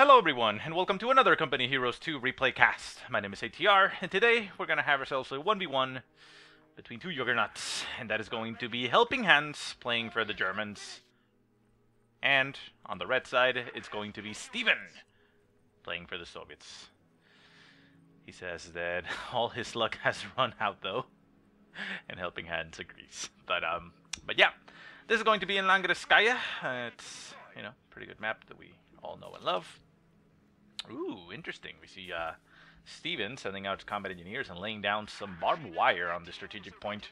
Hello everyone, and welcome to another Company Heroes 2 replay cast. My name is ATR, and today we're going to have ourselves a 1v1 between two juggernauts, and that is going to be Helping Hands playing for the Germans. And on the red side, it's going to be Steven playing for the Soviets. He says that all his luck has run out though, and Helping Hands agrees. But yeah, this is going to be in Langreskaya. It's, you know, pretty good map that we all know and love. Ooh, interesting. We see Steven sending out combat engineers and laying down some barbed wire on the strategic point.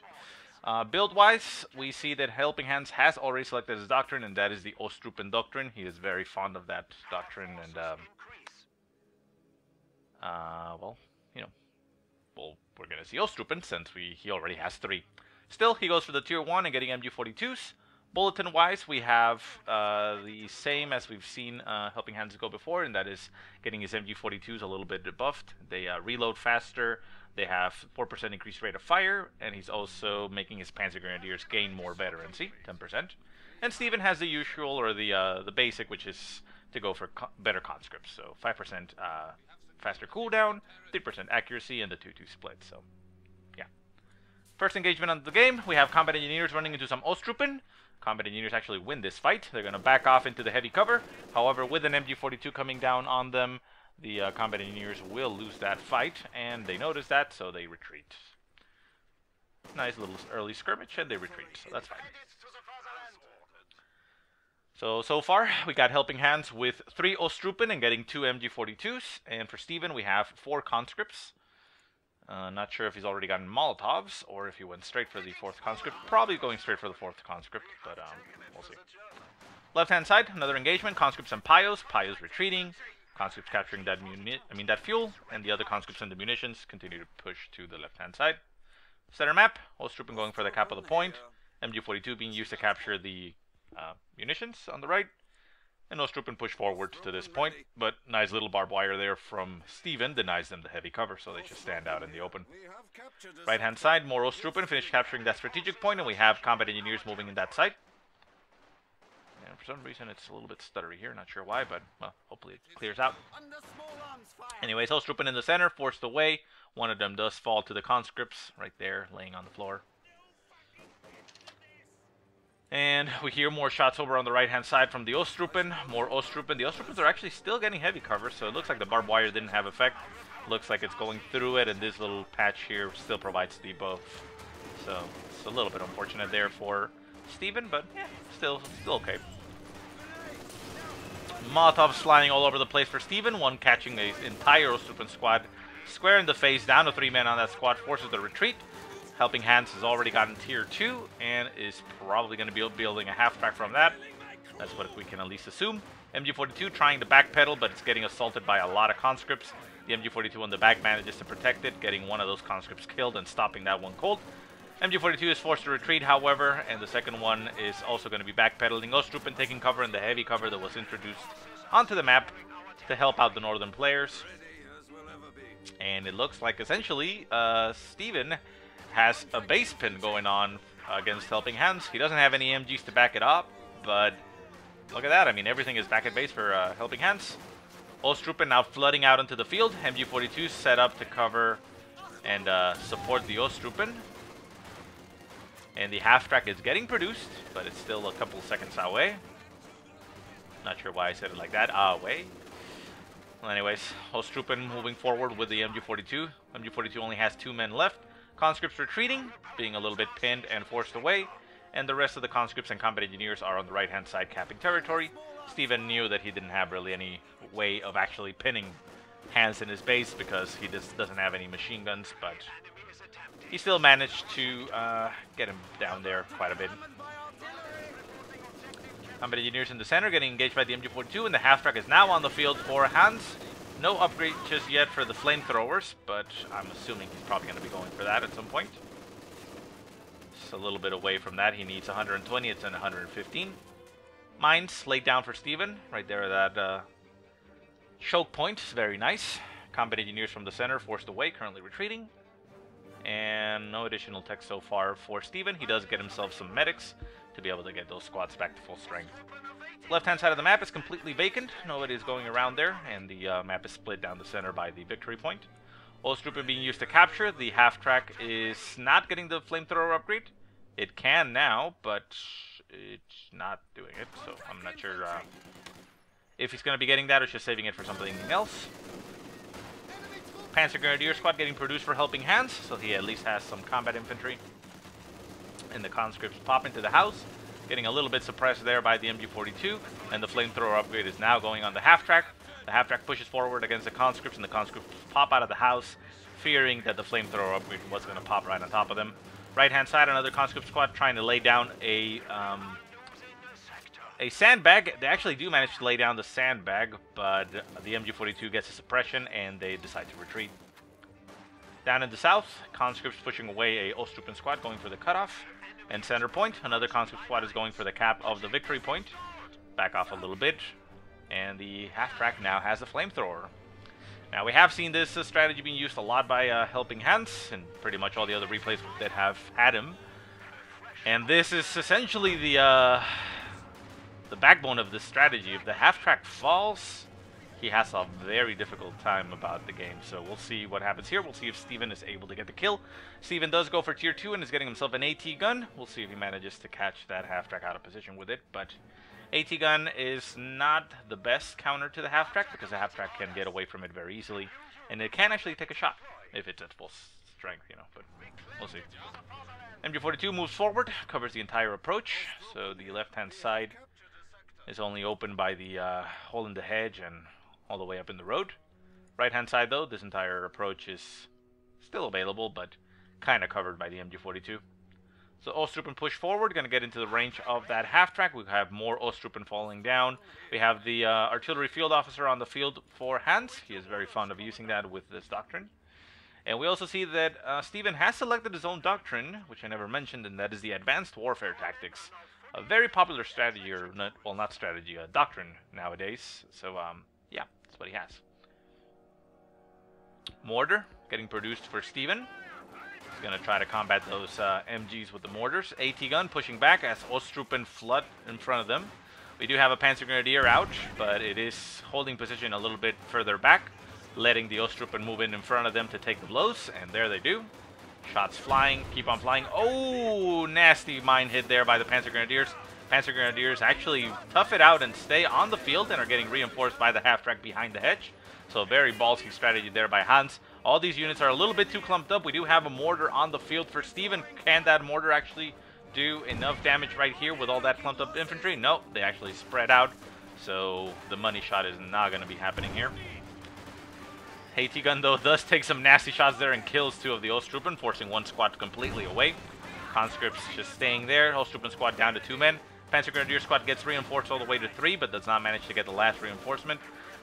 Build-wise, we see that Helping Hands has already selected his doctrine, and that is the Osttruppen Doctrine. He is very fond of that doctrine, and well, you know, well, we're gonna see Osttruppen since he already has 3. Still, he goes for the tier 1 and getting MG42s. Bulletin-wise, we have the same as we've seen Helping Hands go before, and that is getting his MG42s a little bit buffed. They reload faster, they have 4% increased rate of fire, and he's also making his Panzer Grenadiers gain more veterancy, 10%. And Steven has the usual, or the basic, which is to go for better conscripts, so 5% faster cooldown, 3% accuracy, and the 2-2 split, so yeah. First engagement on the game, we have combat engineers running into some Osttruppen. Combat engineers actually win this fight. They're going to back off into the heavy cover. However, with an MG42 coming down on them, the combat engineers will lose that fight, and they notice that, so they retreat. Nice little early skirmish, and they retreat, so that's fine. So far, we got Helping Hands with 3 Osttruppen and getting 2 MG42s, and for Steven, we have 4 conscripts. Not sure if he's already gotten Molotovs, or if he went straight for the 4th conscript. Probably going straight for the 4th conscript, but we'll see. Left-hand side, another engagement. Conscripts and Pios. Pios retreating. Conscripts capturing that that fuel, and the other conscripts and the munitions continue to push to the left-hand side. Center map, Osttruppen going for the cap of the point. MG42 being used to capture the munitions on the right. And Osttruppen push forward to this point, but nice little barbed wire there from Steven denies them the heavy cover, so they just stand out in the open. Right-hand side, more Osttruppen finish capturing that strategic point, and we have combat engineers moving in that side. And for some reason, it's a little bit stuttery here, not sure why, but well, hopefully it clears out. Anyways, Osttruppen in the center, forced away. One of them does fall to the conscripts, right there, laying on the floor. And we hear more shots over on the right-hand side from the Osttruppen. More Osttruppen. The Osttruppens are actually still getting heavy cover, so it looks like the barbed wire didn't have effect. Looks like it's going through it, and this little patch here still provides the buff. So it's a little bit unfortunate there for Steven, but yeah, still okay. Molotovs flying all over the place for Steven. One catching the entire Osttruppen squad square in the face. Down to 3 men on that squad. Forces the retreat. Helping Hands has already gotten tier 2 and is probably going to be building a half-track from that. That's what we can at least assume. MG42 trying to backpedal, but it's getting assaulted by a lot of conscripts. The MG42 on the back manages to protect it, getting one of those conscripts killed and stopping that one cold. MG42 is forced to retreat, however, and the second one is also going to be backpedaling. Osttruppen taking cover in the heavy cover that was introduced onto the map to help out the northern players. And it looks like essentially Steven has a base pin going on against Helping Hands. He doesn't have any MGs to back it up, but look at that. I mean, everything is back at base for Helping Hands. Osttruppen now flooding out into the field. MG42 set up to cover and support the Osttruppen. And the half-track is getting produced, but it's still a couple seconds away. Not sure why I said it like that. Away. Well, anyways, Osttruppen moving forward with the MG42. MG42 only has 2 men left. Conscripts retreating, being a little bit pinned and forced away, and the rest of the conscripts and combat engineers are on the right-hand side capping territory. Steven knew that he didn't have really any way of actually pinning Hands in his base because he just doesn't have any machine guns, but he still managed to get him down there quite a bit. Combat engineers in the center getting engaged by the MG42, and the half-track is now on the field for Hands. No upgrade just yet for the flamethrowers, but I'm assuming he's probably going to be going for that at some point. Just a little bit away from that. He needs 120, it's in 115. Mines laid down for Steven, right there at that choke point. Very nice. Combat engineers from the center forced away, currently retreating. And no additional tech so far for Steven. He does get himself some medics to be able to get those squads back to full strength. Left-hand side of the map is completely vacant. Nobody is going around there, and the map is split down the center by the victory point. Osttruppen being used to capture. The half-track is not getting the flamethrower upgrade. It can now, but it's not doing it, so I'm not sure if he's going to be getting that or just saving it for something else. Panzer Grenadier Squad getting produced for Helping Hands, so he at least has some combat infantry. And the conscripts pop into the house, getting a little bit suppressed there by the MG42, and the flamethrower upgrade is now going on the half-track. The half-track pushes forward against the conscripts, and the conscripts pop out of the house, fearing that the flamethrower upgrade was going to pop right on top of them. Right-hand side, another conscript squad trying to lay down a sandbag. They actually do manage to lay down the sandbag, but the MG42 gets a suppression, and they decide to retreat. Down in the south, conscripts pushing away a Osttruppen squad going for the cutoff. And center point, another conscript squad is going for the cap of the victory point. Back off a little bit, and the half-track now has a flamethrower. Now, we have seen this strategy being used a lot by Helping Hands, and pretty much all the other replays that have had him. And this is essentially the backbone of this strategy. If the half-track falls, he has a very difficult time about the game. So we'll see what happens here. We'll see if Steven is able to get the kill. Steven does go for tier 2 and is getting himself an AT gun. We'll see if he manages to catch that half-track out of position with it. But AT gun is not the best counter to the half-track, because the half-track can get away from it very easily. And it can actually take a shot if it's at full strength, you know, but we'll see. MG42 moves forward, covers the entire approach. So the left-hand side is only open by the hole in the hedge and all the way up in the road. Right-hand side, though, this entire approach is still available, but kind of covered by the MG42. So Osttruppen push forward, going to get into the range of that half-track. We have more Osttruppen falling down. We have the artillery field officer on the field for Hans. He is very fond of using that with this doctrine. And we also see that Steven has selected his own doctrine, which I never mentioned, and that is the advanced warfare tactics. A very popular strategy, or not, well, not strategy, a doctrine nowadays. So, yeah, that's what he has. Mortar getting produced for Steven. He's going to try to combat those MGs with the mortars. AT gun pushing back as Osttruppen flood in front of them. We do have a Panzer Grenadier out, but it is holding position a little bit further back, letting the Osttruppen move in front of them to take the blows, and there they do. Shots flying, keep on flying. Oh, nasty mine hit there by the Panzer Grenadiers. Panzer Grenadiers actually tough it out and stay on the field and are getting reinforced by the half-track behind the hedge. So very ballsy strategy there by Hans. All these units are a little bit too clumped up. We do have a mortar on the field for Steven. Can that mortar actually do enough damage right here with all that clumped up infantry? No, they actually spread out. So the money shot is not going to be happening here. AT gun, though, does take some nasty shots there and kills two of the Osttruppen, forcing one squad completely away. Conscripts just staying there. Osttruppen squad down to 2 men. Panzer Grenadier squad gets reinforced all the way to 3, but does not manage to get the last reinforcement.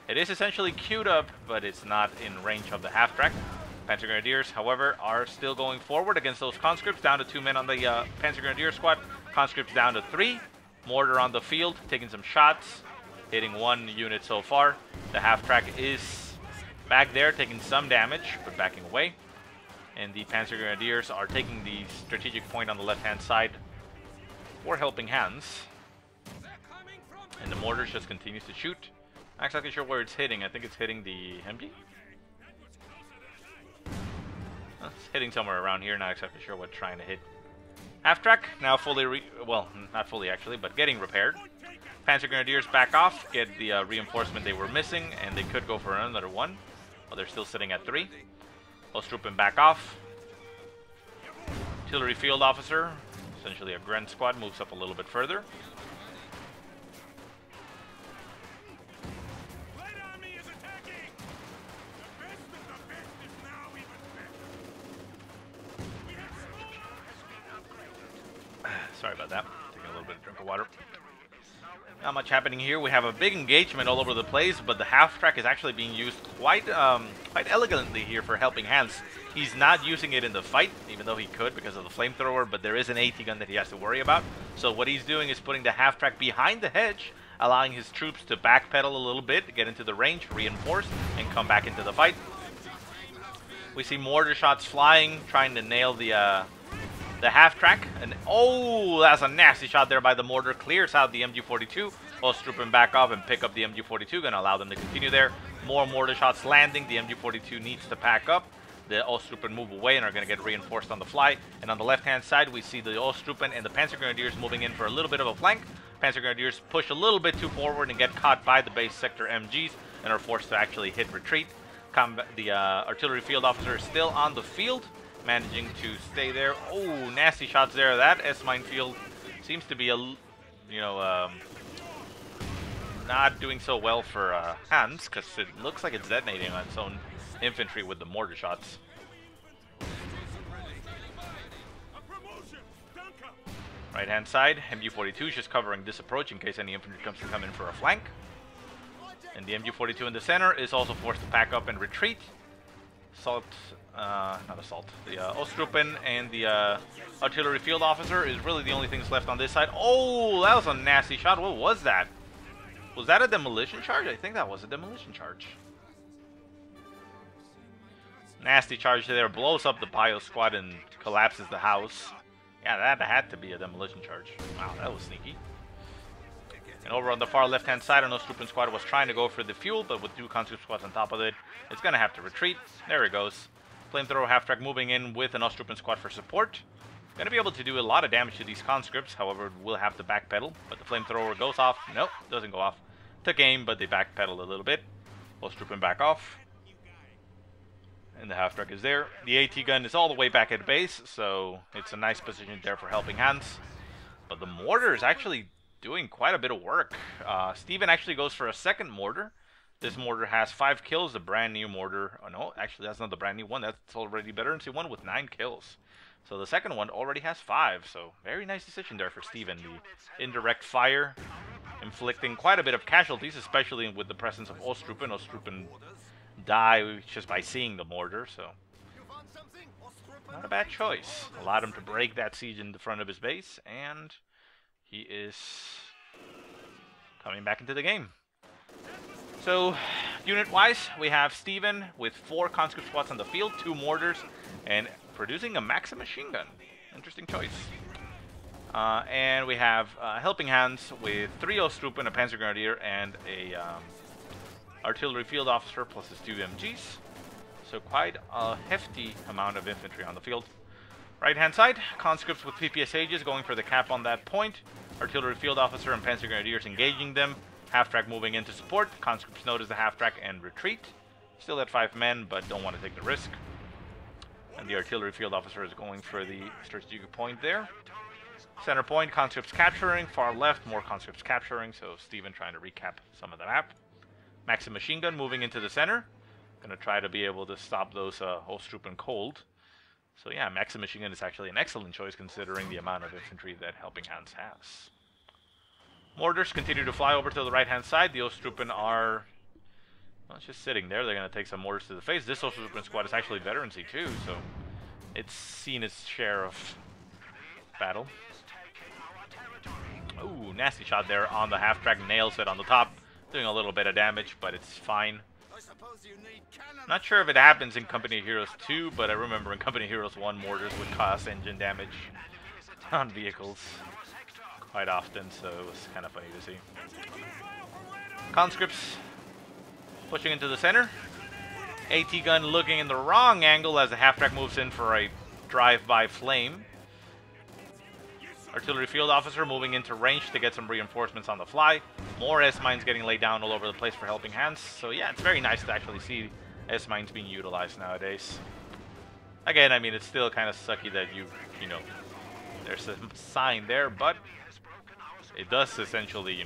It is essentially queued up, but it's not in range of the half-track. Panzer Grenadiers, however, are still going forward against those conscripts. Down to 2 men on the Panzer Grenadier squad. Conscripts down to 3. Mortar on the field, taking some shots. Hitting 1 unit so far. The half-track is back there, taking some damage, but backing away. And the Panzer Grenadiers are taking the strategic point on the left-hand side for Helping Hands. And the mortars just continues to shoot. Not exactly sure where it's hitting. I think it's hitting the MG. It's hitting somewhere around here. Not exactly sure what it's trying to hit. Half-track now fully, well, not fully actually, but getting repaired. Panzer Grenadiers back off, get the reinforcement they were missing, and they could go for another one. Well, they're still sitting at 3. Osttruppen back off. Artillery field officer, essentially a Gren squad, moves up a little bit further. Sorry about that. Taking a little bit of drink of water. Not much happening here. We have a big engagement all over the place, but the half-track is actually being used quite elegantly here for Helping Hands. He's not using it in the fight, even though he could because of the flamethrower, but there is an AT gun that he has to worry about. So what he's doing is putting the half-track behind the hedge, allowing his troops to backpedal a little bit, get into the range, reinforce, and come back into the fight. We see mortar shots flying, trying to nail the half-track, and oh, that's a nasty shot there by the mortar. Clears out the MG42. Osttruppen back off and pick up the MG42, gonna allow them to continue there. More mortar shots landing. The MG42 needs to pack up. The Osttruppen move away and are going to get reinforced on the fly. And on the left-hand side, we see the Osttruppen and the Panzer Grenadiers moving in for a little bit of a flank. Panzer Grenadiers push a little bit too forward and get caught by the base sector MGs and are forced to actually hit retreat. The artillery field officer is still on the field, managing to stay there. Oh, nasty shots there. That S-mine field seems to be not doing so well for Hans, because it looks like it's detonating on its own infantry with the mortar shots. Right hand side, MG42 is just covering this approach in case any infantry comes to come in for a flank. And the MG42 in the center is also forced to pack up and retreat. The Osttruppen and the artillery field officer is really the only things left on this side. Oh, that was a nasty shot. What was that? Was that a demolition charge? I think that was a demolition charge. Nasty charge there. Blows up the bio squad and collapses the house. Yeah, that had to be a demolition charge. Wow, that was sneaky. And over on the far left-hand side, an Osttruppen squad was trying to go for the fuel, but with two conscript squads on top of it, it's going to have to retreat. There it goes. Flamethrower half-track moving in with an Osttruppen squad for support. Going to be able to do a lot of damage to these conscripts, however, we'll have to backpedal. But the flamethrower goes off. Nope, doesn't go off. Took aim, but they backpedal a little bit. Osttruppen back off. And the half-track is there. The AT gun is all the way back at base, so it's a nice position there for Helping Hands. But the mortar is actually doing quite a bit of work. Steven actually goes for a second mortar. This mortar has 5 kills, the brand new mortar. Oh no, actually that's not the brand new one, that's already veterancy one with 9 kills. So the second one already has 5, so very nice decision there for Steven. The indirect fire, inflicting quite a bit of casualties, especially with the presence of Osttruppen. Osttruppen die just by seeing the mortar, so not a bad choice. Allowed him to break that siege in the front of his base, and he is coming back into the game. So, unit-wise, we have Steven with 4 conscript squads on the field, 2 mortars, and producing a Maxim machine gun. Interesting choice. And we have Helping Hands with 3 Osttruppen, a Panzer Grenadier, and a artillery field officer plus his 2 MGs. So quite a hefty amount of infantry on the field. Right-hand side, conscripts with PPSHs going for the cap on that point. Artillery field officer and Panzer Grenadiers engaging them. Half-track moving in to support. Conscripts notice the half-track and retreat. Still at 5 men, but don't want to take the risk. And the artillery field officer is going for the strategic point there. Center point, conscripts capturing. Far left, more conscripts capturing. So Steven trying to recap some of the map. Maxim machine gun moving into the center. Going to try to be able to stop those Osttruppen cold. So yeah, Maxim machine gun is actually an excellent choice considering the amount of infantry that Helping Hands has. Mortars continue to fly over to the right-hand side. The Osttruppen are just sitting there. They're going to take some mortars to the face. This Osttruppen squad is actually veterancy too, so it's seen its share of battle. Ooh, nasty shot there on the half-track. Nails it on the top. Doing a little bit of damage, but it's fine. Not sure if it happens in Company of Heroes 2, but I remember in Company of Heroes 1, mortars would cause engine damage on vehicles quite often, so it was kind of funny to see. Conscripts pushing into the center. AT gun looking in the wrong angle as the half-track moves in for a drive-by flame. Artillery field officer moving into range to get some reinforcements on the fly. More S-mines getting laid down all over the place for Helping Hands. So yeah, it's very nice to actually see S-mines being utilized nowadays. Again, I mean, it's still kind of sucky that you know, there's a sign there, but it does essentially,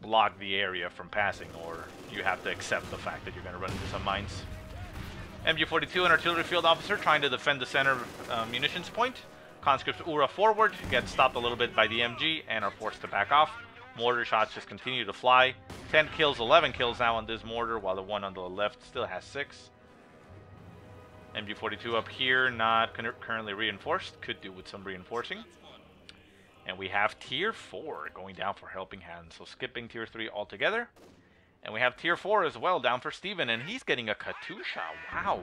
block the area from passing, or you have to accept the fact that you're going to run into some mines. MG42, an artillery field officer, trying to defend the center munitions point. Conscripts Ura forward, get stopped a little bit by the MG, and are forced to back off. Mortar shots just continue to fly. 10 kills, 11 kills now on this mortar, while the one on the left still has 6. MG42 up here, not currently reinforced. Could do with some reinforcing. And we have Tier 4 going down for Helping Hands, so skipping Tier 3 altogether. And we have Tier 4 as well down for Steven, and he's getting a Katusha. Wow.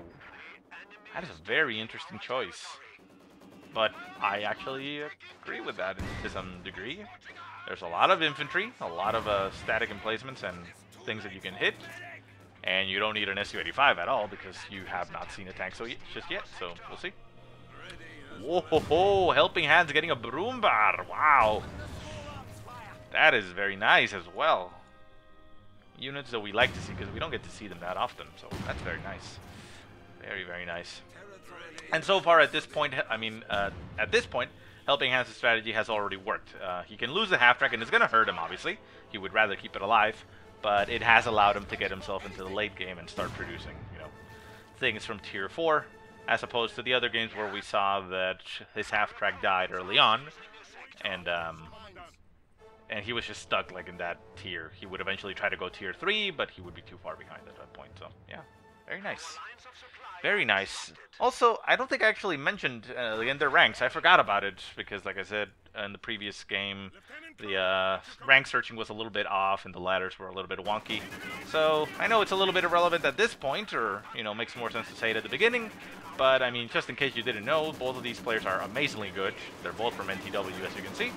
That is a very interesting choice. But I actually agree with that to some degree. There's a lot of infantry, a lot of static emplacements and things that you can hit. And you don't need an Su-85 at all because you have not seen a tank just yet, so we'll see. Whoa, Helping Hands getting a Broombar. Wow. That is very nice as well. Units that we like to see because we don't get to see them that often, so that's very nice. Very, very nice. And so far at this point, at this point, Helping Hands' strategy has already worked. He can lose the half-track and it's going to hurt him, obviously. He would rather keep it alive. But it has allowed him to get himself into the late game and start producing, things from tier 4, as opposed to the other games where we saw that his half-track died early on, and he was just stuck like in that tier. He would eventually try to go tier 3, but he would be too far behind at that point. So yeah, very nice, very nice. Also, I don't think I actually mentioned in their ranks. I forgot about it because, like I said in the previous game, the rank searching was a little bit off and the ladders were a little bit wonky. So I know it's a little bit irrelevant at this point, or makes more sense to say it at the beginning. But I mean, just in case you didn't know, both of these players are amazingly good. They're both from mTw, as you can see.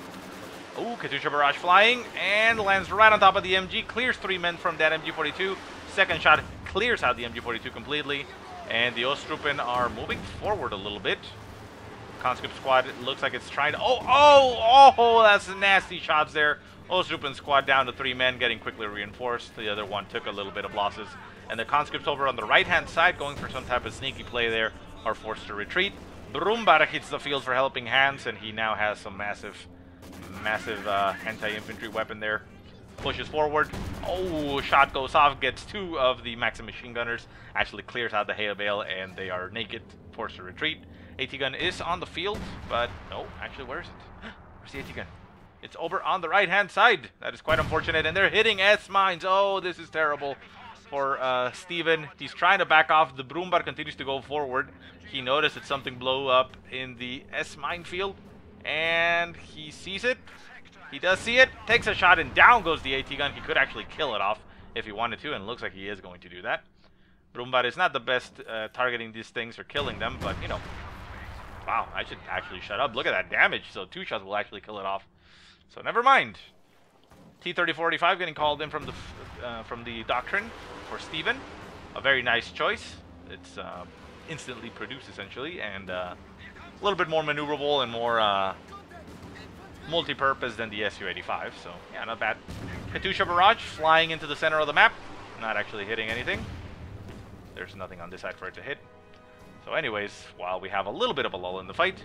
Ooh, Katyusha Barrage flying and lands right on top of the MG, clears 3 men from that MG42. Second shot clears out the MG42 completely, and the Osttruppen are moving forward a little bit. Conscript squad, it looks like it's trying to... Oh, that's nasty shots there. Osttruppen squad down to 3 men, getting quickly reinforced. The other one took a little bit of losses. And the conscripts over on the right-hand side, going for some type of sneaky play there, are forced to retreat. Broombar hits the field for Helping Hands, and he now has some massive anti-infantry weapon there. Pushes forward. Oh, shot goes off, gets 2 of the Maxim machine gunners. Actually clears out the Hail Bale, and they are naked, forced to retreat. AT gun is on the field, but no, actually, where is it? Where's the AT gun? It's over on the right-hand side. That is quite unfortunate, and they're hitting S-mines. Oh, this is terrible for Steven. He's trying to back off. The Broombar continues to go forward. He noticed that something blew up in the S-mine field, and he sees it. He does see it, takes a shot, and down goes the AT gun. He could actually kill it off if he wanted to, and it looks like he is going to do that. Broombar is not the best targeting these things or killing them, but, wow, I should actually shut up. Look at that damage. So 2 shots will actually kill it off. So never mind. T-34-45 getting called in from the Doctrine for Steven. A very nice choice. It's instantly produced, essentially, and a little bit more maneuverable and more multi-purpose than the Su-85. So, yeah, not bad. Katyusha Barrage flying into the center of the map. Not actually hitting anything. There's nothing on this side for it to hit. So anyways, while we have a little bit of a lull in the fight,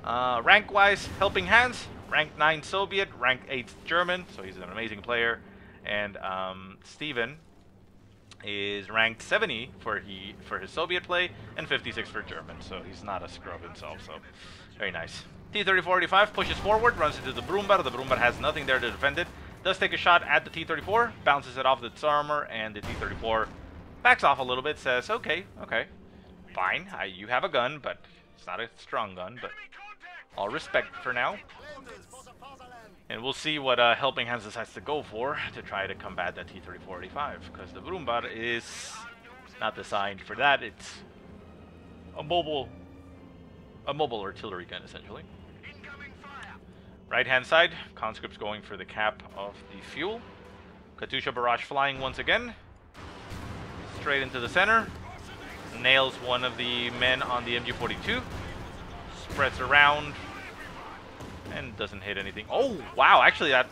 rank-wise, Helping Hands, rank 9 Soviet, rank 8 German, so he's an amazing player. And Steven is ranked 70 for his Soviet play, and 56 for German, so he's not a scrub himself, so very nice. T-34-45 pushes forward, runs into the Broombar. The Broombar has nothing there to defend it. Does take a shot at the T-34, bounces it off its armor, and the T-34 backs off a little bit, says, okay, fine, you have a gun, but it's not a strong gun, but all respect for now. And we'll see what Helping Hands decides to go for to try to combat that T-34-45, because the Broombar is not designed for that. It's a mobile artillery gun, essentially. Right-hand side, conscripts going for the cap of the fuel. Katyusha Barrage flying once again. Straight into the center. Nails one of the men on the MG42. Spreads around. And doesn't hit anything. Oh, wow. Actually, that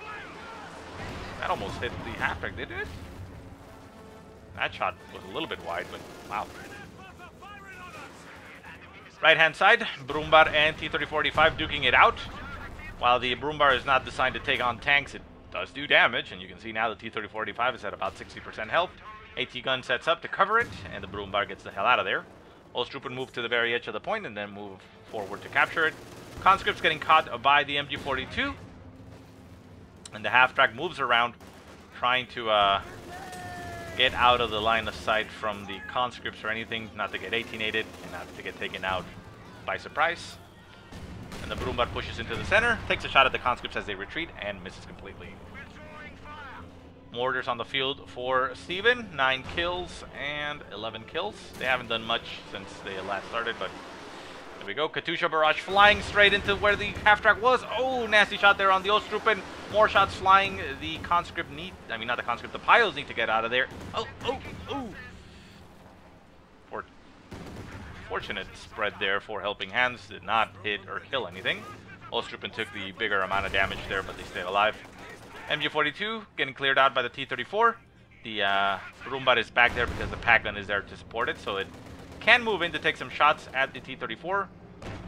almost hit the half-track, didn't it? That shot was a little bit wide, but wow. Right-hand side, Broombar and T-34-45 duking it out. While the Broombar is not designed to take on tanks, it does do damage, and you can see now the T-34-45 is at about 60% health. AT gun sets up to cover it, and the Broombar gets the hell out of there. Osttruppen move to the very edge of the point and then move forward to capture it. Conscripts getting caught by the MG42, and the half-track moves around, trying to get out of the line of sight from the conscripts or anything, not to get 18-aided and not to get taken out by surprise. And the Broombar pushes into the center, takes a shot at the conscripts as they retreat, and misses completely. Mortars on the field for Steven, 9 kills and 11 kills. They haven't done much since they last started, but There we go. Katyusha barrage flying straight into where the half-track was. Oh, nasty shot there on the Osttruppen. More shots flying. The conscript need... I mean, not the conscript. The piles need to get out of there. Oh. Fortunate spread there for Helping Hands. Did not hit or kill anything. Osttruppen took the bigger amount of damage there, but they stayed alive. MG42 getting cleared out by the T-34. The Brumbar is back there because the pack gun is there to support it, so it can move in to take some shots at the T-34.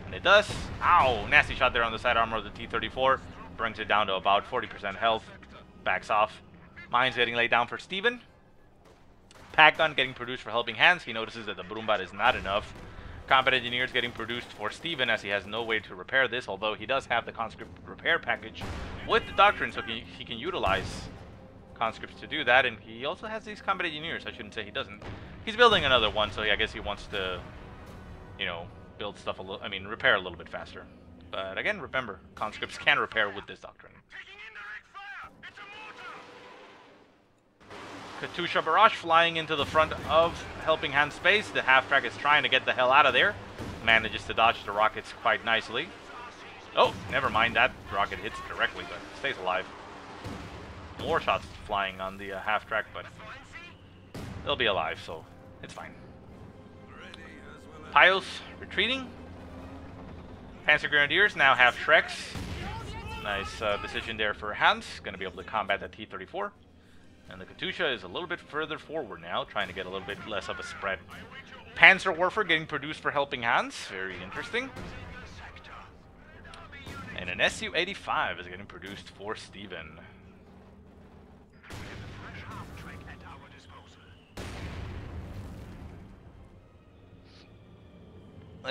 And it does. Ow! Nasty shot there on the side armor of the T-34. Brings it down to about 40% health. Backs off. Mines getting laid down for Steven. Pack gun getting produced for Helping Hands. He notices that the Brumbar is not enough. Combat Engineers getting produced for Steven, as he has no way to repair this, although he does have the conscript repair package with the Doctrine, so he can utilize conscripts to do that. And he also has these Combat Engineers. I shouldn't say he doesn't. He's building another one, so I guess he wants to, you know, build stuff repair a little bit faster. But again, remember, conscripts can repair with this Doctrine. Katyusha barrage flying into the front of Helping Hand space. The half-track is trying to get the hell out of there. Manages to dodge the rockets quite nicely. Oh, never mind. That rocket hits directly, but stays alive. More shots flying on the half-track, but they'll be alive, so it's fine. Piles retreating. Panzer Grenadiers now have Shreks. Nice decision there for Hans. Going to be able to combat that T-34. And the Katyusha is a little bit further forward now, trying to get a little bit less of a spread. Panzerwerfer getting produced for Helping Hands. Very interesting. And an Su-85 is getting produced for Steven.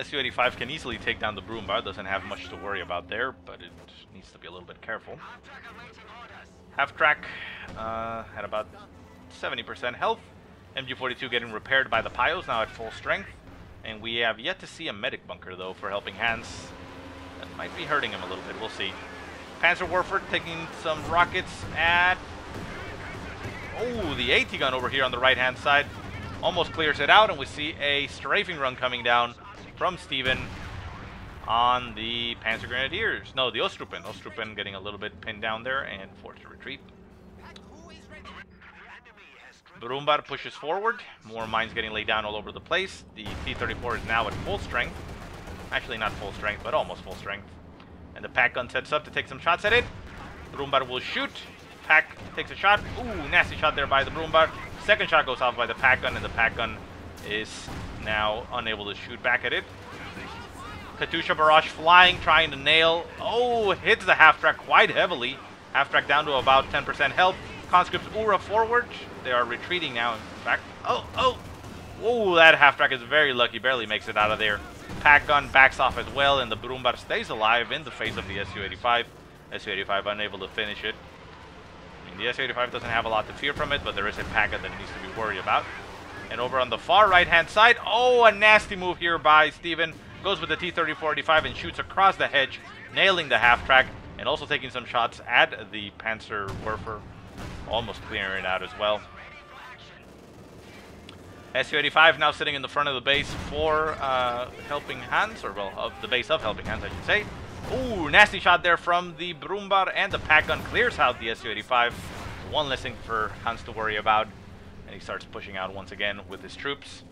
Su-85 can easily take down the Brumbar. Doesn't have much to worry about there, but it needs to be a little bit careful. Half-track at about 70% health. MG42 getting repaired by the piles, now at full strength. And we have yet to see a medic bunker, though, for Helping Hands. That might be hurting him a little bit. We'll see. Panzerwerfer taking some rockets at... Oh, the AT gun over here on the right-hand side. Almost clears it out, and we see a strafing run coming down from Steven on the Panzer Grenadiers. No, the Osttruppen. Osttruppen getting a little bit pinned down there and forced to retreat. Brumbar pushes forward. More mines getting laid down all over the place. The T-34 is now at full strength. Actually, not full strength, but almost full strength. And the pack gun sets up to take some shots at it. Brumbar will shoot. Pack takes a shot. Ooh, nasty shot there by the Brumbar. Second shot goes off by the pack gun, and the pack gun is now unable to shoot back at it. Katyusha barrage flying, trying to nail. Oh, hits the half-track quite heavily. Half-track down to about 10% health. Conscripts Ura forward. They are retreating now, in fact. Oh, that half-track is very lucky. Barely makes it out of there. Pack gun backs off as well, and the Brumbar stays alive in the face of the Su-85. Su-85 unable to finish it. I mean, the Su-85 doesn't have a lot to fear from it, but there is a pack gun that it needs to be worried about. And over on the far right-hand side, oh, a nasty move here by Steven. Goes with the T-34-85 and shoots across the hedge, nailing the half-track, and also taking some shots at the Panzerwerfer, almost clearing it out as well. Su-85 now sitting in the front of the base for Helping Hands, or well, of the base of Helping Hands, I should say. Ooh, nasty shot there from the Brumbar, and the pack gun clears out the Su-85. One less thing for Hans to worry about, and he starts pushing out once again with his troops.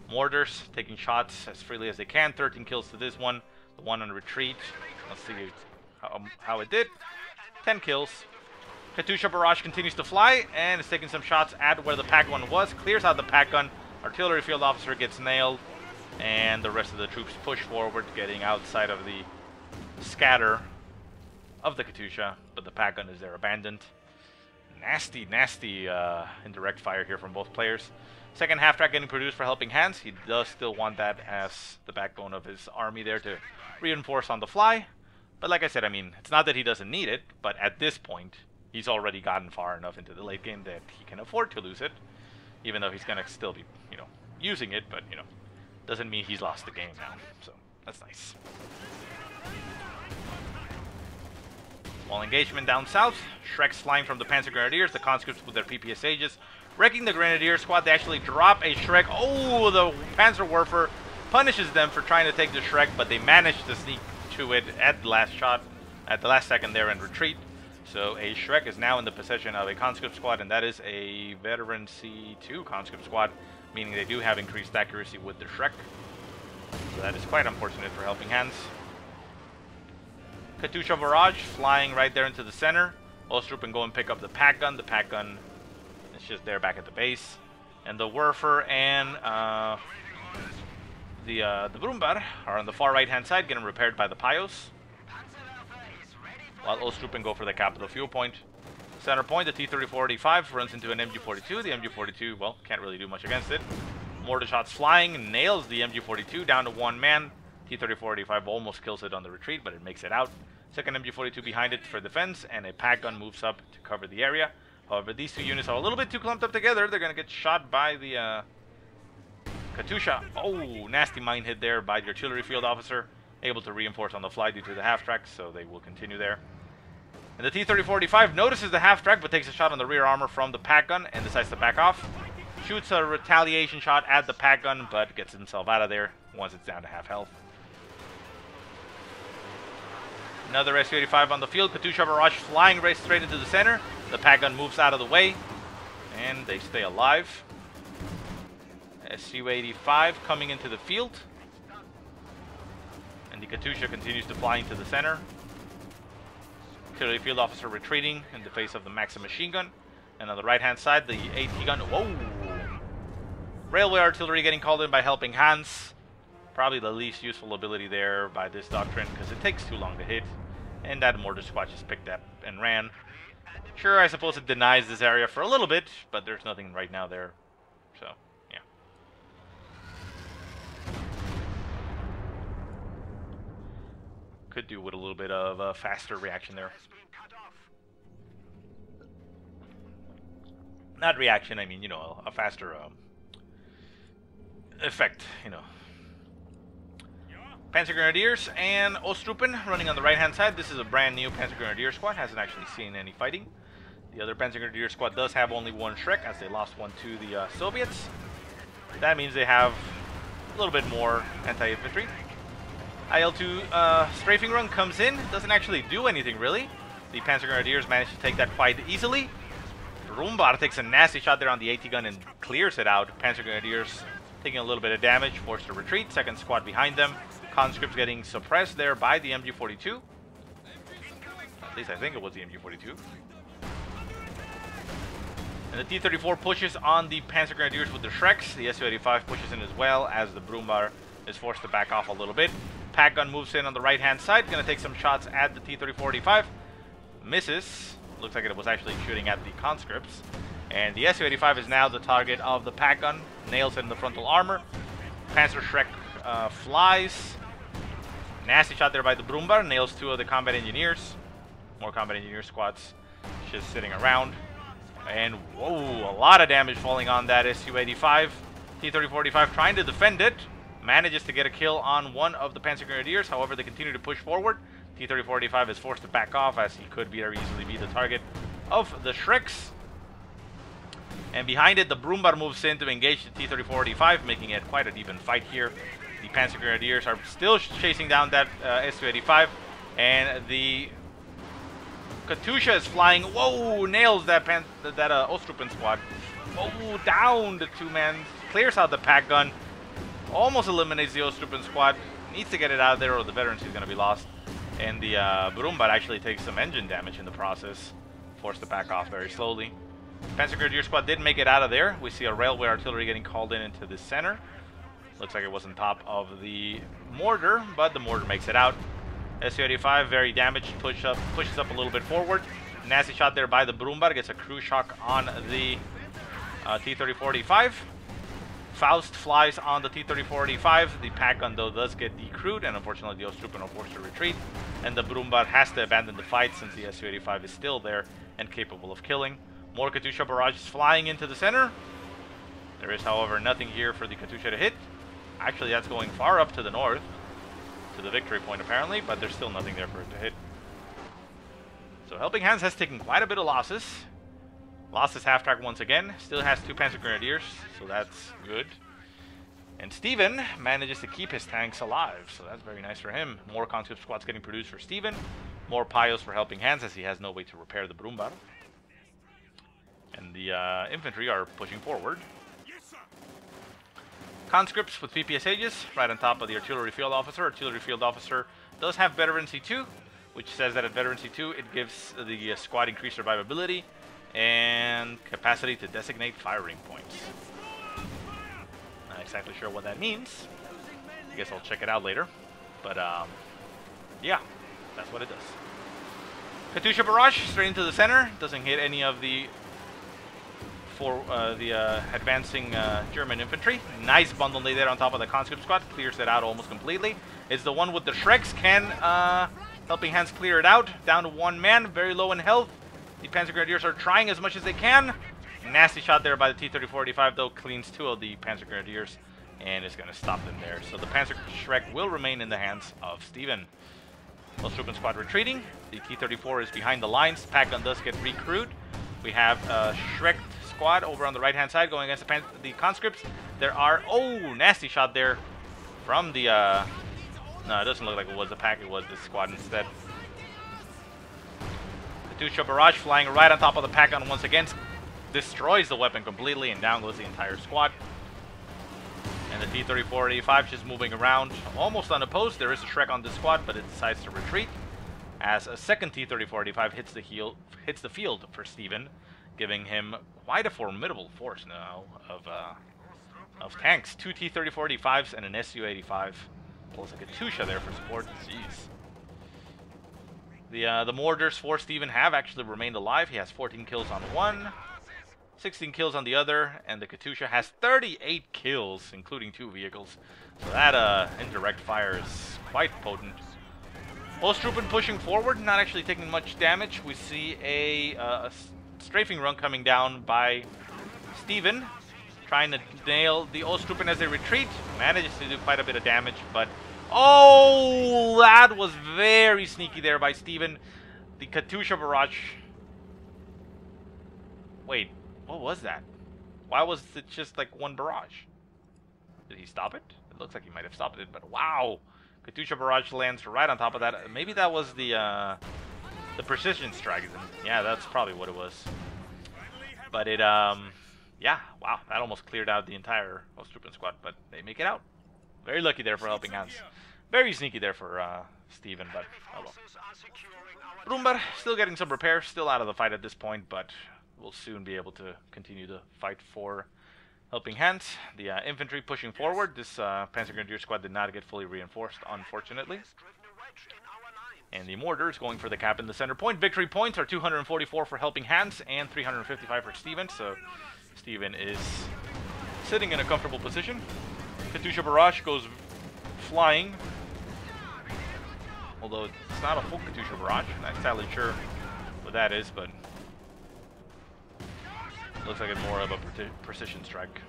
Mortars taking shots as freely as they can. 13 kills to this one. The one on retreat. Let's see how it did. 10 kills. Katyusha barrage continues to fly and is taking some shots at where the pack gun was. Clears out the pack gun. Artillery field officer gets nailed. And the rest of the troops push forward, getting outside of the scatter of the Katyusha. But the pack gun is there abandoned. Nasty indirect fire here from both players. Second half-track getting produced for Helping Hands. He does still want that as the backbone of his army there to reinforce on the fly. But like I said, I mean, it's not that he doesn't need it, but at this point, he's already gotten far enough into the late game that he can afford to lose it. Even though he's going to still be, you know, using it, but, you know, doesn't mean he's lost the game now. So, that's nice. Small engagement down south. Shreks flying from the Panzer Grenadiers, the conscripts with their PPSHs. Wrecking the Grenadier squad, they actually drop a Shrek. Oh, the Panzerwerfer punishes them for trying to take the Shrek, but they manage to sneak to it at the last shot, at the last second there, and retreat. So a Shrek is now in the possession of a conscript squad, and that is a veteran C2 conscript squad, meaning they do have increased accuracy with the Shrek. So that is quite unfortunate for Helping Hands. Katusha Barrage flying right there into the center. Osttruppen go and pick up the pack gun. The pack gun is just there back at the base. And the Werfer and the Brumbar are on the far right hand side, getting repaired by the Pios. While Osttruppen go for the capital fuel point. Center point, the T-34-85 runs into an MG-42. The MG-42, well, can't really do much against it. Mortar shots flying, nails the MG-42 down to one man. T-34-85 almost kills it on the retreat, but it makes it out. Second MG-42 behind it for defense, and a pack gun moves up to cover the area. However, these two units are a little bit too clumped up together. They're going to get shot by the Katusha. Oh, nasty mine hit there by the artillery field officer. Able to reinforce on the fly due to the half-track, so they will continue there. And the T-34-85 notices the half-track, but takes a shot on the rear armor from the pack gun and decides to back off. Shoots a retaliation shot at the pack gun, but gets himself out of there once it's down to half health. Another Su-85 on the field. Katusha Barrage flying right straight into the center. The pack gun moves out of the way, and they stay alive. Su-85 coming into the field. And the Katusha continues to fly into the center. Artillery field officer retreating in the face of the Maxim machine gun. And on the right-hand side, the AT gun. Whoa! Railway artillery getting called in by Helping Hands. Probably the least useful ability there by this Doctrine, because it takes too long to hit. And that mortar squad just picked up and ran. Sure, I suppose it denies this area for a little bit, but there's nothing right now there. So, yeah. Could do with a little bit of a faster reaction there. Not reaction, I mean, you know, a faster effect, you know. Panzer Grenadiers and Osttruppen running on the right-hand side. This is a brand new Panzer Grenadier squad. Hasn't actually seen any fighting. The other Panzer Grenadier squad does have only one Shrek, as they lost one to the Soviets. That means they have a little bit more anti-infantry. IL-2 strafing run comes in. Doesn't actually do anything, really. The Panzer Grenadiers manage to take that quite easily. Rumbar takes a nasty shot there on the AT gun and clears it out. Panzer Grenadiers taking a little bit of damage, forced to retreat. Second squad behind them. Conscripts getting suppressed there by the MG-42. At least I think it was the MG-42. And the T-34 pushes on the Panzer Grenadiers with the Shreks. The Su-85 pushes in as well, as the Brumbar is forced to back off a little bit. Pack gun moves in on the right-hand side. Going to take some shots at the T-34-85. Misses. Looks like it was actually shooting at the conscripts. And the Su-85 is now the target of the pack gun. Nails it in the frontal armor. Panzer Shrek flies. Nasty shot there by the Brumbar. Nails two of the combat engineers. More combat engineer squads just sitting around. And whoa, a lot of damage falling on that Su-85. T-34-85 trying to defend it. Manages to get a kill on one of the Panzer Grenadiers. However, they continue to push forward. T-34-85 is forced to back off, as he could very easily be the target of the Shreks. And behind it, the Brumbar moves in to engage the T-34-85, making it quite an even fight here. The Panzer Grenadiers are still chasing down that Su-85, and the Katusha is flying. Whoa, nails that Osttruppen squad. Oh, down the two-man. Clears out the pack gun. Almost eliminates the Osttruppen squad. Needs to get it out of there, or the veterans is going to be lost. And the Brumbar actually takes some engine damage in the process. Forced to back off very slowly. Panzer Grenadier squad did make it out of there. We see a railway artillery getting called in into the center. Looks like it was on top of the mortar, but the mortar makes it out. Su-85 very damaged, pushes up a little bit forward. Nasty shot there by the Brumbar, gets a crew shock on the T-34-85. Faust flies on the T-34-85. The pack gun, though, does get decrewed, and unfortunately the Osttruppen are forced to retreat. And the Brumbar has to abandon the fight, since the Su-85 is still there and capable of killing. More Katusha barrages flying into the center. There is, however, nothing here for the Katusha to hit. Actually, that's going far up to the north, to the victory point apparently, but there's still nothing there for it to hit. So Helping Hands has taken quite a bit of losses. Lost his half-track once again. Still has two Panzer Grenadiers, so that's good. And Steven manages to keep his tanks alive, so that's very nice for him. More conscript squads getting produced for Steven. More piles for Helping Hands as he has no way to repair the Brumbar. And the infantry are pushing forward. Conscripts with PPSHs right on top of the artillery field officer. Artillery field officer does have veterancy 2, which says that at veterancy 2 it gives the squad increased survivability and capacity to designate firing points. Not exactly sure what that means. I guess I'll check it out later. But yeah, that's what it does. Katyusha barrage straight into the center. Doesn't hit any of the advancing German infantry. Nice bundle they did on top of the conscript squad. Clears it out almost completely. It's the one with the Shreks. Can Helping Hands clear it out? Down to one man. Very low in health. The Panzer Grenadiers are trying as much as they can. Nasty shot there by the T-34-85 though. Cleans 2 of the Panzer Grenadiers and is going to stop them there. So the Panzer Shrek will remain in the hands of Steven. Osttruppen squad retreating. The T-34 is behind the lines. Pack gun does get recruit. We have Shrek squad over on the right hand side going against the conscripts. There are nasty shot there from the no, it doesn't look like it was the pack, it was the squad instead. Katyusha barrage flying right on top of the pack gun once again, destroys the weapon completely, and down goes the entire squad. And the T-34-85 just moving around almost unopposed. There is a Shrek on this squad, but it decides to retreat as a second T-34-85 hits the field for Steven, giving him quite a formidable force now of tanks. 2 T-34-85s and an Su-85, plus a Katyusha there for support. Jeez. The mortars for Steven have actually remained alive. He has 14 kills on one, 16 kills on the other, and the Katyusha has 38 kills, including 2 vehicles. So that indirect fire is quite potent. Osttruppen pushing forward, not actually taking much damage. We see a strafing run coming down by Steven, trying to nail the Osttruppen as they retreat. Manages to do quite a bit of damage, but oh, that was very sneaky there by Steven. The Katyusha barrage. Wait, what was that? Why was it just like one barrage? Did he stop it? It looks like he might have stopped it, but wow. Katyusha barrage lands right on top of that. Maybe that was the precision strike. Yeah, that's probably what it was. But it, yeah, wow, that almost cleared out the entire Osttruppen squad, but they make it out. Very lucky there for Helping Hands. Very sneaky there for Steven, but oh well. Brumbar still getting some repairs, still out of the fight at this point, but we'll soon be able to continue to fight for Helping Hands. The infantry pushing forward. This Panzer Grenadier squad did not get fully reinforced, unfortunately. And the mortars going for the cap in the center point. Victory points are 244 for Helping Hands and 355 for Steven. So Steven is sitting in a comfortable position. Katyusha barrage goes flying. Although it's not a full Katyusha barrage. I'm not entirely sure what that is, but looks like it's more of a precision strike.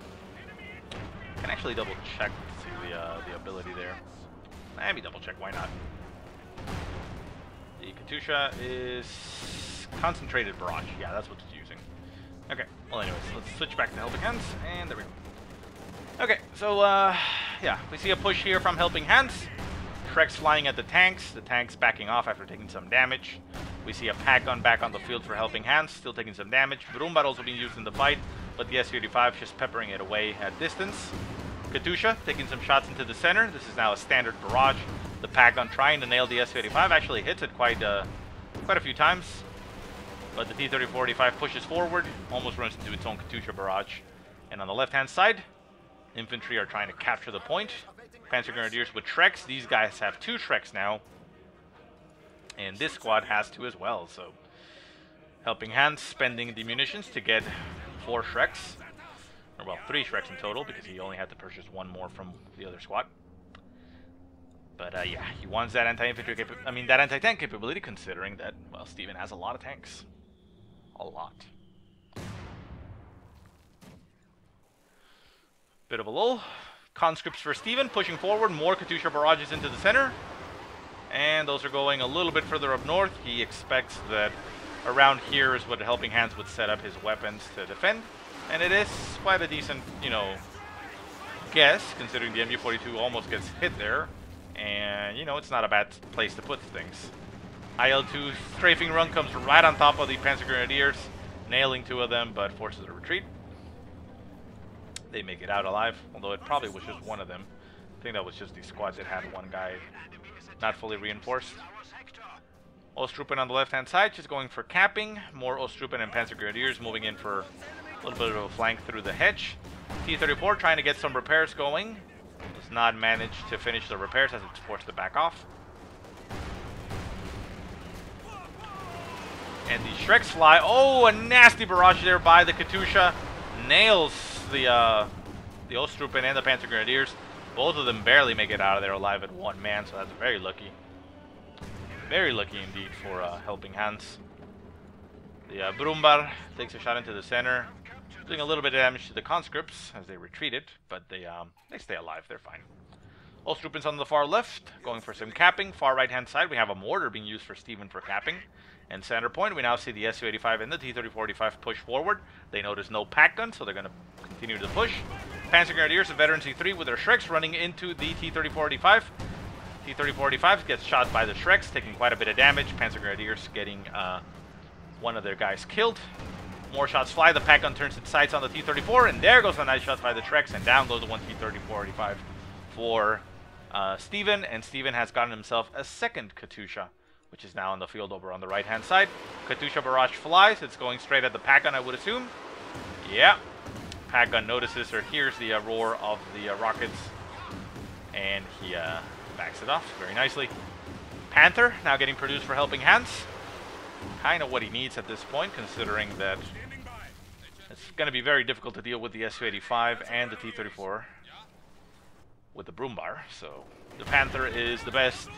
Can actually double check to see the ability there. Maybe double check, why not? The Katyusha is concentrated barrage. Yeah, that's what it's using. Okay, well anyways, let's switch back to Helping Hands, and there we go. Okay, so yeah, we see a push here from Helping Hands. Shrek's flying at the tanks backing off after taking some damage. We see a pack gun back on the field for Helping Hands, still taking some damage. Brumbar also being used in the fight, but the Su-85 just peppering it away at distance. Katyusha taking some shots into the center. This is now a standard barrage. The pack gun trying to nail the Su-85 actually hits it quite a few times, but the T-34-85 pushes forward, almost runs into its own Katyusha barrage. And on the left-hand side, infantry are trying to capture the point. Panzer Grenadiers with Shreks. These guys have 2 Shreks now. And this squad has 2 as well, so Helping Hands spending the munitions to get 4 Shreks. Or well, 3 Shreks in total, because he only had to purchase 1 more from the other squad. But yeah, he wants that anti-infantry that anti-tank capability, considering that, well, Steven has a lot of tanks. A lot. Bit of a lull. Conscripts for Steven, pushing forward, more Katyusha barrages into the center. And those are going a little bit further up north. He expects that around here is what Helping Hands would set up his weapons to defend. And it is quite a decent, you know, guess, considering the MG42 almost gets hit there. And, you know, it's not a bad place to put things. IL-2 strafing run comes right on top of the Panzer Grenadiers, nailing 2 of them, but forces a retreat. They make it out alive, although it probably was just one of them. I think that was just the squad that had one guy not fully reinforced. Osttruppen on the left-hand side, just going for capping. More Osttruppen and Panzer Grenadiers moving in for a little bit of a flank through the hedge. T-34 trying to get some repairs going. Does not manage to finish the repairs as it's forced to back off. And the Shreks fly. Oh, a nasty barrage there by the Katyusha. Nails the Osttruppen and the Panzer Grenadiers. Both of them barely make it out of there alive at one man, so that's very lucky. Very lucky indeed for Helping Hands. The Brumbar takes a shot into the center, doing a little bit of damage to the conscripts as they retreated, but they stay alive. They're fine. Osttruppens on the far left, going for some capping. Far right-hand side, we have a mortar being used for Stephen for capping. And center point, we now see the Su-85 and the T-30-45 push forward. They notice no pack gun, so they're going to continue to push. Panzer Grenadiers and Veteran C3 with their Shreks running into the T-30-45. T-30-45 gets shot by the Shreks, taking quite a bit of damage. Panzer Grenadiers getting one of their guys killed. More shots fly. The pack gun turns its sights on the T-34, and there goes a nice shot by the Shreks, and down goes the one T-30-45 for Stephen. And Stephen has gotten himself a second Katyusha, which is now on the field over on the right-hand side. Katyusha barrage flies. It's going straight at the pack gun, I would assume. Yeah. Pack gun notices or hears the roar of the rockets, and he backs it off very nicely. Panther now getting produced for Helping Hands. Kind of what he needs at this point, considering that it's going to be very difficult to deal with the Su-85 and the T-34 with the Brumbar. So the Panther is the best.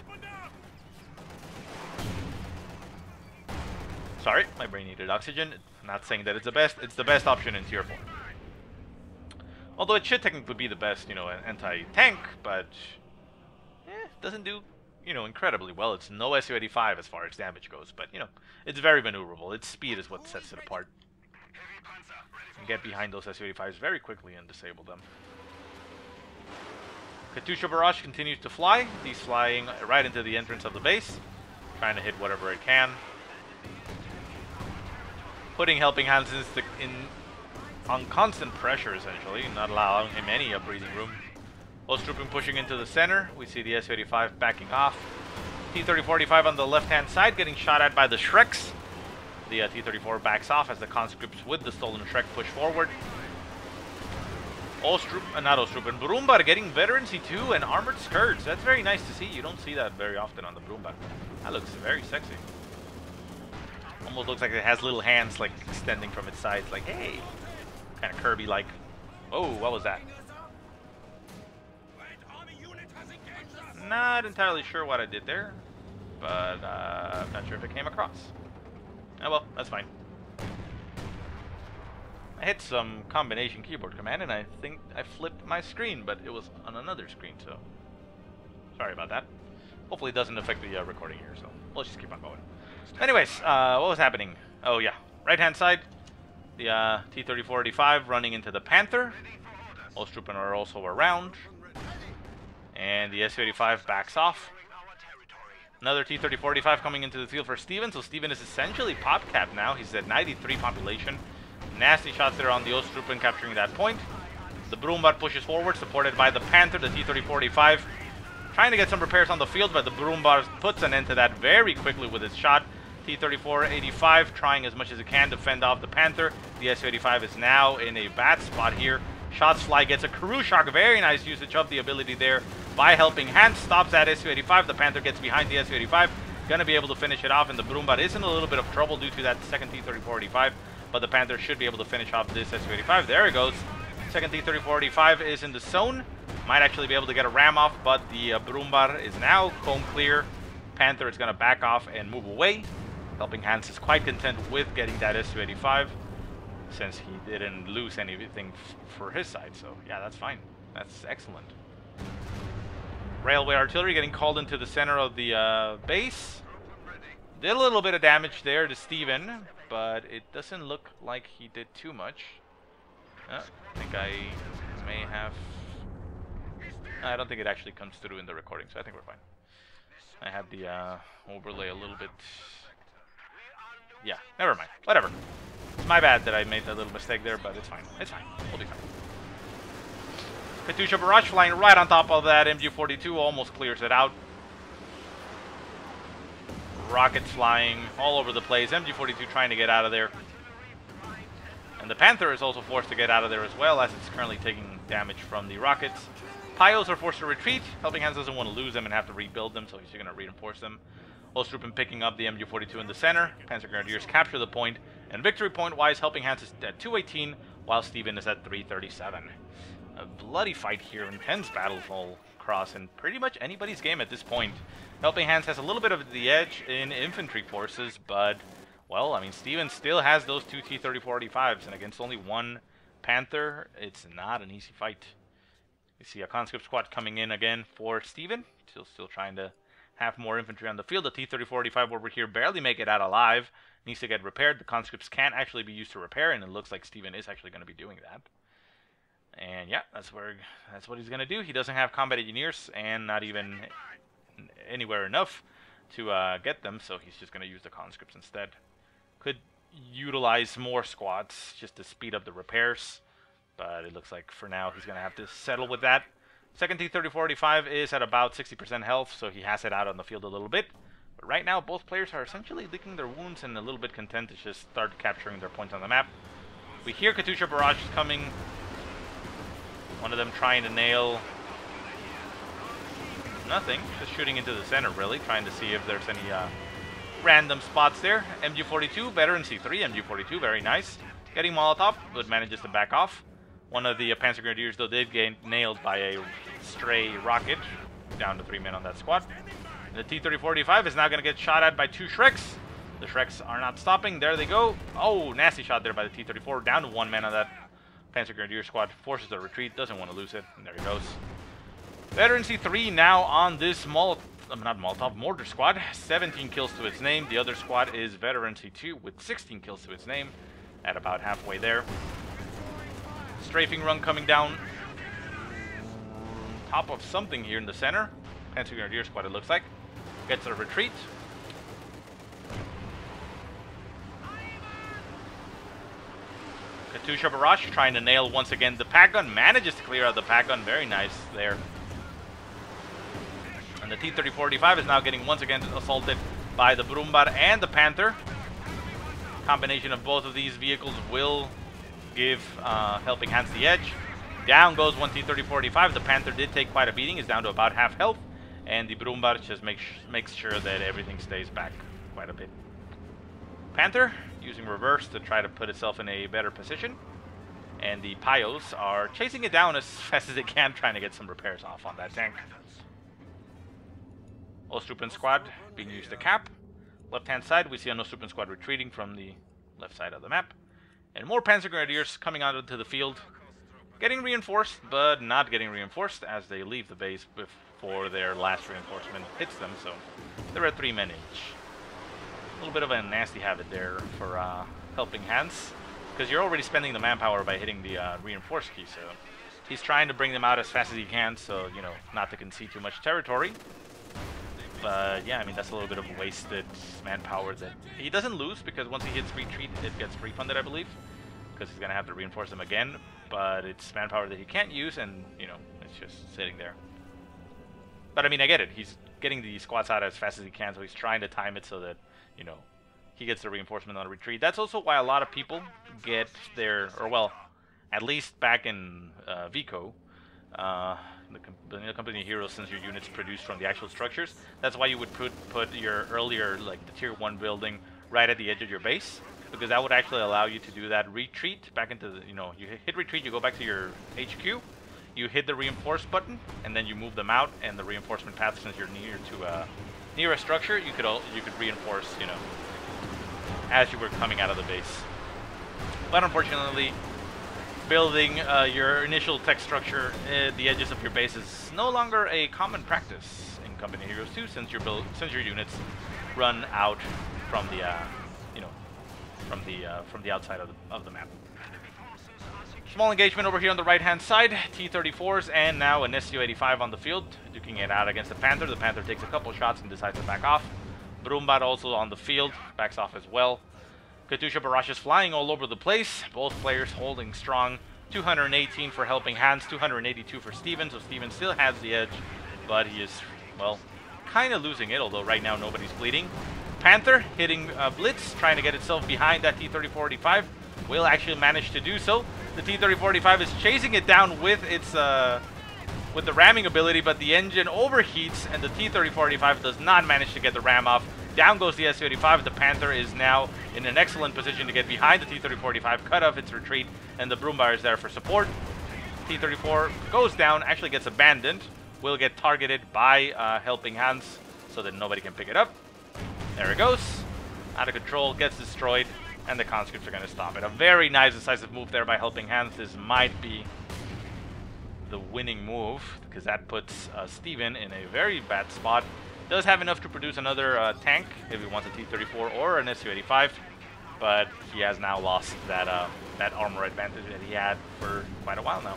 Sorry, my brain needed oxygen. I'm not saying that it's the best. It's the best option in Tier 4. Although it should technically be the best, you know, anti-tank, but doesn't do, you know, incredibly well. It's no Su-85 as far as damage goes, but, you know, it's very maneuverable. Its speed is what sets it apart. You can get behind those Su-85s very quickly and disable them. Katyusha barrage continues to fly. He's flying right into the entrance of the base, trying to hit whatever it can. Putting Helping Hands on constant pressure, essentially, not allowing him any breathing room. Osttruppen pushing into the center. We see the Su-85 backing off. T-30-45 on the left-hand side getting shot at by the Shreks. The T-34 backs off as the conscripts with the stolen Shrek push forward. Not Osttruppen, Brumbar getting Veteran C2 and armored skirts. That's very nice to see. You don't see that very often on the Brumbar. That looks very sexy. Almost looks like it has little hands like extending from its sides, like, hey, kind of Kirby-like. Oh, what was that? Not entirely sure what I did there, but I'm not sure if it came across. Oh well, that's fine. I hit some combination keyboard command and I think I flipped my screen, but it was on another screen, so sorry about that. Hopefully it doesn't affect the recording here, so let's just keep on going. Anyways, what was happening? Oh yeah, right-hand side, the T-30-45 running into the Panther. Osttruppen are also around. And the Su-85 backs off. Another T-30-45 coming into the field for Stephen. So Stephen is essentially pop-capped now. He's at 93 population. Nasty shots there on the Osttruppen capturing that point. The Brumbar pushes forward, supported by the Panther, the T-30-45. Trying to get some repairs on the field, but the Brumbar puts an end to that very quickly with his shot. T-34-85 trying as much as it can to fend off the Panther. The Su-85 is now in a bad spot here. Shots fly, gets a crew shock. Very nice usage of the ability there by Helping Hands. Stops that Su-85. The Panther gets behind the Su-85. Gonna be able to finish it off, and the Brumbar is in a little bit of trouble due to that second T-30-45. But the Panther should be able to finish off this Su-85. There it goes. Second T-30-45 is in the zone. Might actually be able to get a ram off, but the Brumbar is now home clear. Panther is gonna back off and move away. Helping Hands is quite content with getting that Su-85, since he didn't lose anything for his side. So yeah, that's fine. That's excellent. Railway artillery getting called into the center of the base. Did a little bit of damage there to Stephen, but it doesn't look like he did too much. I think I may have I don't think it actually comes through in the recording, so I think we're fine. I had the overlay a little bit. Yeah, never mind. Whatever. It's my bad that I made that little mistake there, but it's fine. It's fine. We'll be fine. Katyusha Barrage flying right on top of that. MG42 almost clears it out. Rockets flying all over the place. MG42 trying to get out of there. And the Panther is also forced to get out of there as well, as it's currently taking damage from the rockets. Pios are forced to retreat. HelpingHands doesn't want to lose them and have to rebuild them, so he's going to reinforce them. Osttruppen picking up the MG42 in the center. Panzer Grenadiers capture the point. And victory point-wise, HelpingHands is at 218, while Stephen is at 337. A bloody fight here, intense battle all across, and pretty much anybody's game at this point. HelpingHands has a little bit of the edge in infantry forces, but, well, I mean, Stephen still has those two T-34-85s, and against only one Panther, it's not an easy fight. You see a conscript squad coming in again for Stephen, still trying to have more infantry on the field. The T-34-85 over here barely make it out alive, needs to get repaired. The conscripts can't actually be used to repair, and it looks like Stephen is actually going to be doing that. And yeah, that's what he's going to do. He doesn't have combat engineers, and not even anywhere enough to get them, so he's just going to use the conscripts instead. Could utilize more squads just to speed up the repairs, but it looks like for now he's going to have to settle with that. Second T-34-85 is at about 60% health, so he has it out on the field a little bit. But right now, both players are essentially licking their wounds and a little bit content to just start capturing their points on the map. We hear Katyusha Barrage is coming. One of them trying to nail nothing, just shooting into the center, really, trying to see if there's any random spots there. MG42, veteran C3, MG42, very nice. Getting Molotov, but manages to back off. One of the Panzer Grenadiers, though, did get nailed by a stray rocket. Down to 3 men on that squad. And the T-34-85 is now going to get shot at by 2 Shreks. The Shreks are not stopping. There they go. Oh, nasty shot there by the T-34. Down to 1 man on that Panzer Grenadier squad. Forces a retreat. Doesn't want to lose it. And there he goes. Veteran C3 now on this not Molotov, mortar squad. 17 kills to its name. The other squad is Veteran C2 with 16 kills to its name. At about halfway there. Strafing run coming down top of something here in the center. Panzer Grenadier squad, it looks like. Gets a retreat. Katyusha Barrage trying to nail once again the pack gun. Manages to clear out the pack gun. Very nice there. And the T-34-85 is now getting once again assaulted by the Brumbar and the Panther. Combination of both of these vehicles will give HelpingHands the edge. Down goes one T-34-85. The Panther did take quite a beating. Is down to about half health. And the Brumbar just makes sure that everything stays back quite a bit. Panther using reverse to try to put itself in a better position. And the Pios are chasing it down as fast as they can, trying to get some repairs off on that tank. Osttruppen squad being used to cap. Left-hand side, we see an Osttruppen squad retreating from the left side of the map. And more Panzer Grenadiers coming out into the field. Getting reinforced, but not getting reinforced as they leave the base before their last reinforcement hits them. So they're at 3 men each. A little bit of a nasty habit there for HelpingHands, because you're already spending the manpower by hitting the reinforce key. So he's trying to bring them out as fast as he can, so, you know, not to concede too much territory. But yeah, I mean, that's a little bit of wasted manpower that he doesn't lose, because once he hits retreat, it gets refunded, I believe, because he's going to have to reinforce them again. But it's manpower that he can't use, and, you know, it's just sitting there. But I mean, I get it. He's getting the squads out as fast as he can, so he's trying to time it so that, you know, he gets the reinforcement on a retreat. That's also why a lot of people get their, or well, at least back in VCO, the company heroes, since your units produced from the actual structures, that's why you would put your earlier, like the tier 1 building right at the edge of your base, because that would actually allow you to do that retreat back into the, you know, you hit retreat, you go back to your HQ, you hit the reinforce button, and then you move them out, and the reinforcement path, since you're near a structure, you could reinforce, you know, as you were coming out of the base. But unfortunately, building your initial tech structure at the edges of your base is no longer a common practice in Company Heroes 2, since your units run out from the you know, from the outside of the map. Small engagement over here on the right-hand side. T-34s and now an SU-85 on the field, duking it out against the Panther. The Panther takes a couple shots and decides to back off. Brumbat also on the field, backs off as well. Katyusha barrages flying all over the place. Both players holding strong. 218 for Helping Hands, 282 for Steven. So Steven still has the edge, but he is, well, kind of losing it, although right now nobody's bleeding. Panther hitting Blitz, trying to get itself behind that T-34-45. Will actually manage to do so. The T-34-45 is chasing it down with its with the ramming ability, but the engine overheats and the T-34-45 does not manage to get the ram off. Down goes the Su-85. The Panther is now in an excellent position to get behind the T-34-45, cut off its retreat, and the Broombar is there for support. T-34 goes down, actually gets abandoned, will get targeted by Helping Hands so that nobody can pick it up. There it goes. Out of control, gets destroyed, and the conscripts are going to stop it. A very nice decisive move there by Helping Hands. This might be the winning move, because that puts Steven in a very bad spot. Does have enough to produce another tank if he wants a T-34 or an Su-85, but he has now lost that that armor advantage that he had for quite a while now.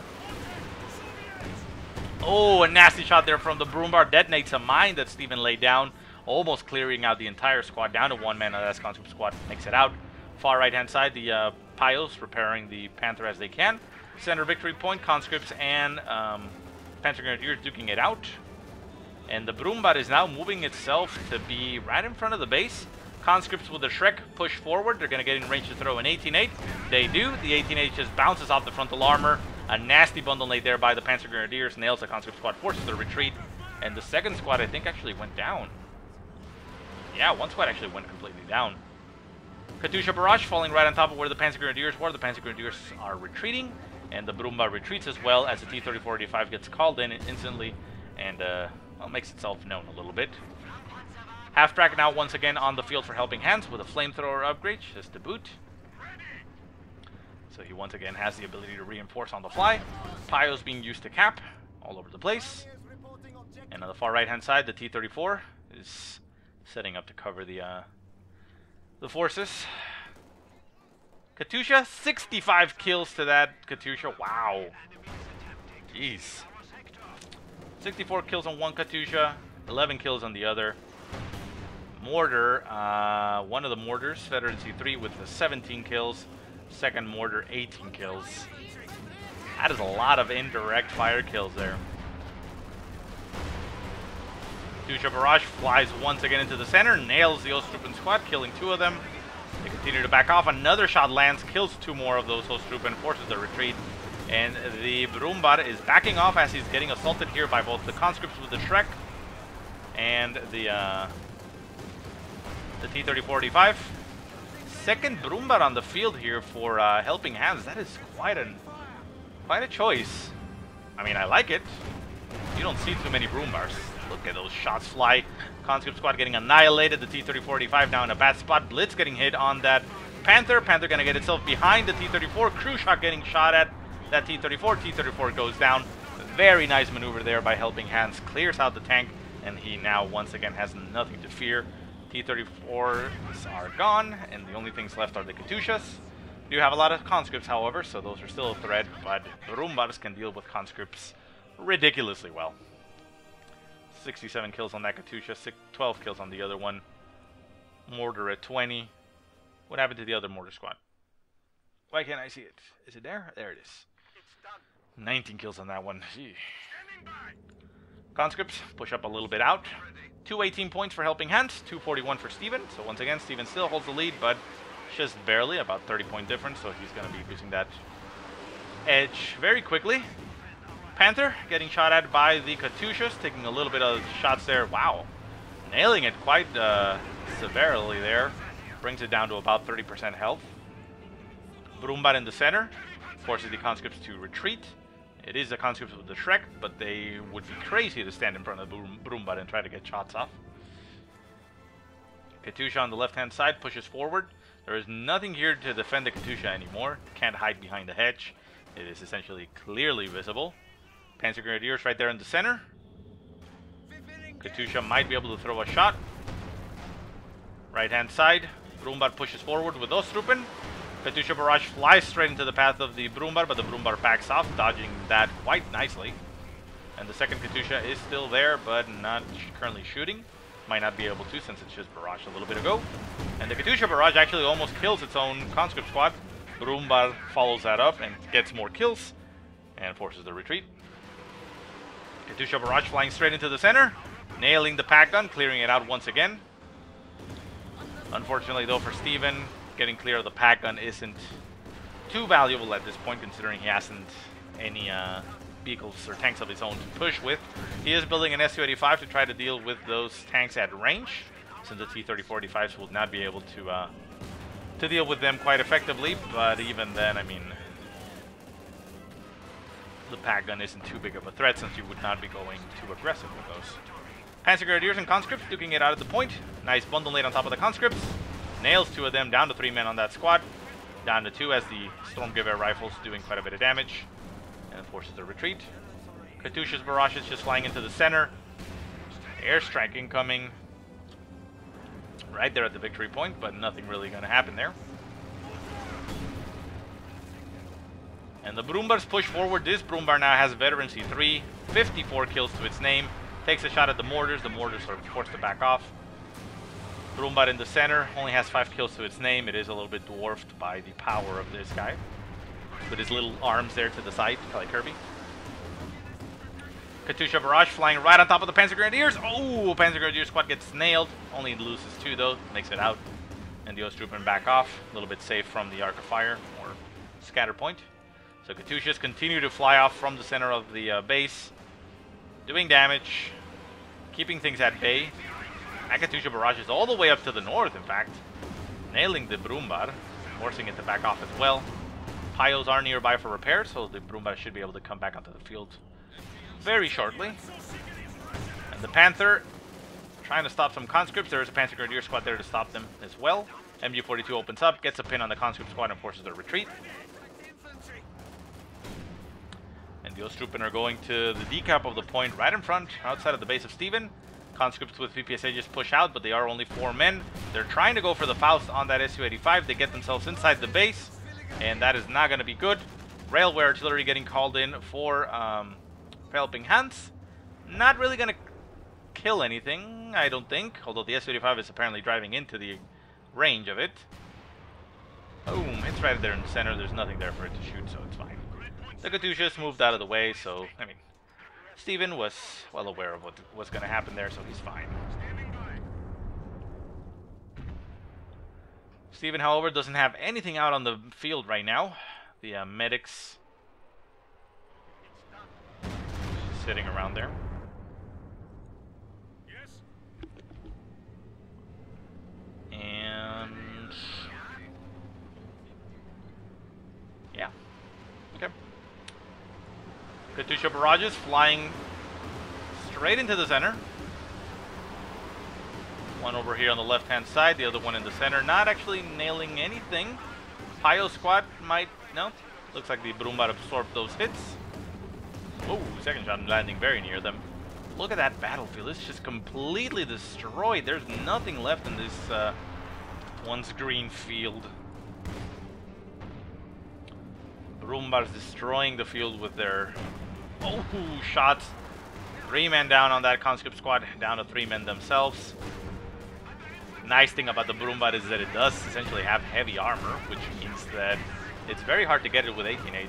Oh, a nasty shot there from the Broombar. Detonates a mine that Steven laid down, almost clearing out the entire squad, down to one man. That conscript squad makes it out. Far right-hand side, the Pios repairing the Panther as they can. Center victory point, conscripts and Panther Grenadiers duking it out. And the Broombar is now moving itself to be right in front of the base. Conscripts with the Shrek push forward. They're going to get in range to throw an 18-8. They do. The 18-8 just bounces off the frontal armor. A nasty bundle laid there by the Panzer Grenadiers. Nails the conscript squad, forces the retreat. And the second squad, I think, actually went down. Yeah, one squad actually went completely down. Katyusha barrage falling right on top of where the Panzer Grenadiers were. The Panzer Grenadiers are retreating. And the Broombar retreats as well as the T-34-85 gets called in instantly. And, well, makes itself known a little bit. Half-track now once again on the field for Helping Hands with a flamethrower upgrade, just to boot. So he once again has the ability to reinforce on the fly. Pios being used to cap all over the place. And on the far right-hand side, the T-34 is setting up to cover the forces. Katyusha, 65 kills to that Katyusha. Wow. Jeez. 64 kills on one Katyusha, 11 kills on the other. Mortar, one of the mortars, Veteran C3 with 17 kills. Second mortar, 18 kills. That is a lot of indirect fire kills there. Katyusha barrage flies once again into the center, nails the Osttruppen squad, killing 2 of them. They continue to back off. Another shot lands, kills 2 more of those Osttruppen, forces the retreat. And the Broombar is backing off as he's getting assaulted here by both the conscripts with the Shrek and the T-34-85. Second Broombar on the field here for Helping Hands. That is quite a choice. I mean, I like it. You don't see too many Broombars. Look at those shots fly. Conscript squad getting annihilated. The T-34-85 now in a bad spot. Blitz getting hit on that Panther. Panther gonna get itself behind the T-34. Crew shot getting shot at that T-34. T-34 goes down. Very nice maneuver there by Helping Hands. Clears out the tank, and he now once again has nothing to fear. T-34s are gone, and the only things left are the Katyushas. We do have a lot of conscripts, however, so those are still a threat, but Broombars can deal with conscripts ridiculously well. 67 kills on that Katyusha, 12 kills on the other one. Mortar at 20. What happened to the other mortar squad? Why can't I see it? Is it there? There it is. 19 kills on that one. Gee. Conscripts push up a little bit out. 218 points for Helping Hands, 241 for Steven. So once again, Steven still holds the lead, but just barely, about 30-point difference. So he's going to be losing that edge very quickly. Panther getting shot at by the Katyushas, taking a little bit of shots there. Wow. Nailing it quite severely there. Brings it down to about 30% health. Broombar in the center forces the conscripts to retreat. It is the conscripts with the Shrek, but they would be crazy to stand in front of the Broombar and try to get shots off. Katyusha on the left-hand side pushes forward. There is nothing here to defend the Katyusha anymore. Can't hide behind the hedge. It is essentially clearly visible. Panzer Grenadiers right there in the center. Katyusha might be able to throw a shot. Right-hand side. Broombar pushes forward with Osttruppen. Katyusha Barrage flies straight into the path of the Brumbar, but the Brumbar backs off, dodging that quite nicely. And the second Katyusha is still there, but not currently shooting. Might not be able to since it's just barraged a little bit ago. And the Katyusha Barrage actually almost kills its own conscript squad. Brumbar follows that up and gets more kills and forces the retreat. Katyusha Barrage flying straight into the center, nailing the pack gun, clearing it out once again. Unfortunately though for Steven, getting clear of the pack gun isn't too valuable at this point, considering he hasn't any vehicles or tanks of his own to push with. He is building an Su-85 to try to deal with those tanks at range, since the T-34-85s will not be able to deal with them quite effectively. But even then, I mean, the pack gun isn't too big of a threat, since you would not be going too aggressive with those. Panzer Grenadiers and conscripts duking it out at the point. Nice bundle nade on top of the conscripts. Nails 2 of them, down to 3 men on that squad. Down to 2 as the Stormgewehr rifles doing quite a bit of damage. And forces the retreat. Katyusha's barrages just flying into the center. Airstrike incoming. Right there at the victory point, but nothing really going to happen there. And the Brumbars push forward. This Brumbar now has veterancy 3. 54 kills to its name. Takes a shot at the mortars. The mortars are forced to back off. Brumbar in the center only has 5 kills to its name. It is a little bit dwarfed by the power of this guy, with his little arms there to the side, like Kirby. Katyusha Barrage flying right on top of the Panzer Grenadiers. Oh, Panzer Grenadier squad gets nailed. Only loses 2 though, makes it out. And the Osttruppen back off, a little bit safe from the arc of fire, or scatter point. So Katyushas continue to fly off from the center of the base, doing damage, keeping things at bay. Katyusha Barrage is all the way up to the north, in fact, nailing the Brumbar, forcing it to back off as well. Piles are nearby for repair, so the Brumbar should be able to come back onto the field very shortly. And the Panther trying to stop some conscripts. There is a Panzer Grenadier squad there to stop them as well. MG42 opens up, gets a pin on the conscript squad, and forces their retreat. And the Osttruppen are going to the decap of the point right in front, outside of the base of Steven. Conscripts with PPSA just push out, but they are only 4 men. They're trying to go for the Faust on that Su-85. They get themselves inside the base, and that is not going to be good. Railway artillery getting called in for Helping Hands. Not really going to kill anything, I don't think, although the Su-85 is apparently driving into the range of it. Boom, it's right there in the center. There's nothing there for it to shoot, so it's fine. The Katyushas moved out of the way, so, I mean, Steven was well aware of what was going to happen there, so he's fine. Steven, however, doesn't have anything out on the field right now. The medics sitting around there. And yeah. Okay. Katyusha barrages flying straight into the center. One over here on the left-hand side, the other one in the center. Not actually nailing anything. Pio squad might... No. Looks like the Brumbar absorbed those hits. Oh, second shot landing very near them. Look at that battlefield. It's just completely destroyed. There's nothing left in this once green field. Brumbar's destroying the field with their shots. 3 men down on that conscript squad, down to 3 men themselves. Nice thing about the Brumbar is that it does essentially have heavy armor, which means that it's very hard to get it with 18-8s.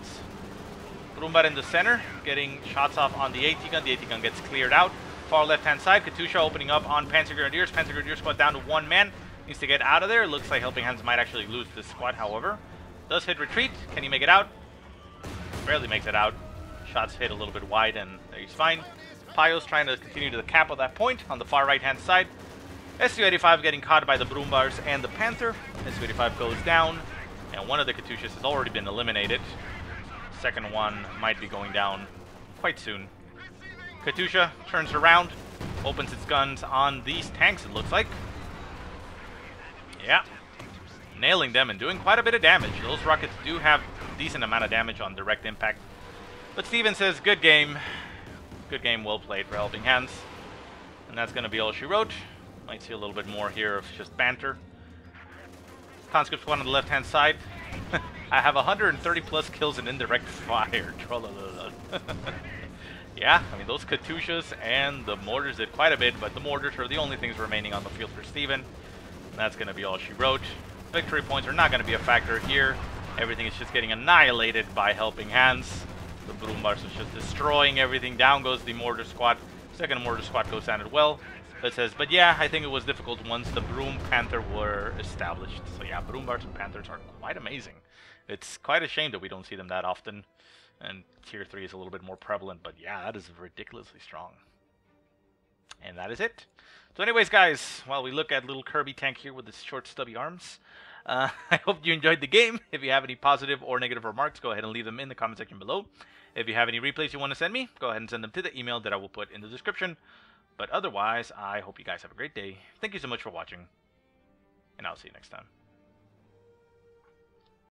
Brumbar in the center, getting shots off on the AT gun. The AT gun gets cleared out. Far left-hand side, Katyusha opening up on Panzer Grenadiers. Panzer Grenadier squad down to 1 man. Needs to get out of there. Looks like Helping Hands might actually lose this squad, however. Does hit retreat. Can he make it out? Barely makes it out. Shots hit a little bit wide, and he's fine. Pio's trying to continue to the cap of that point on the far right-hand side. Su-85 getting caught by the Brumbars and the Panther. Su-85 goes down, and one of the Katyushas has already been eliminated. Second one might be going down quite soon. Katyusha turns around, opens its guns on these tanks, it looks like. Yeah, nailing them and doing quite a bit of damage. Those rockets do have a decent amount of damage on direct impact. But Steven says, good game, well played for Helping Hands. And that's going to be all she wrote. Might see a little bit more here of just banter. Conscript squad on the left-hand side. I have 130 plus kills in indirect fire. Yeah, I mean, those Katyushas and the mortars did quite a bit, but the mortars are the only things remaining on the field for Steven. That's going to be all she wrote. Victory points are not going to be a factor here. Everything is just getting annihilated by Helping Hands. The Broombars is just destroying everything. Down goes the mortar squad. Second mortar squad goes down as well. It says, but yeah, I think it was difficult once the Broom Panther were established. So yeah, Broombars and Panthers are quite amazing. It's quite a shame that we don't see them that often. And Tier 3 is a little bit more prevalent, but yeah, that is ridiculously strong. And that is it. So anyways, guys, while we look at little Kirby tank here with his short stubby arms, I hope you enjoyed the game. If you have any positive or negative remarks, go ahead and leave them in the comment section below. If you have any replays you want to send me, go ahead and send them to the email that I will put in the description. But otherwise, I hope you guys have a great day. Thank you so much for watching, and I'll see you next time.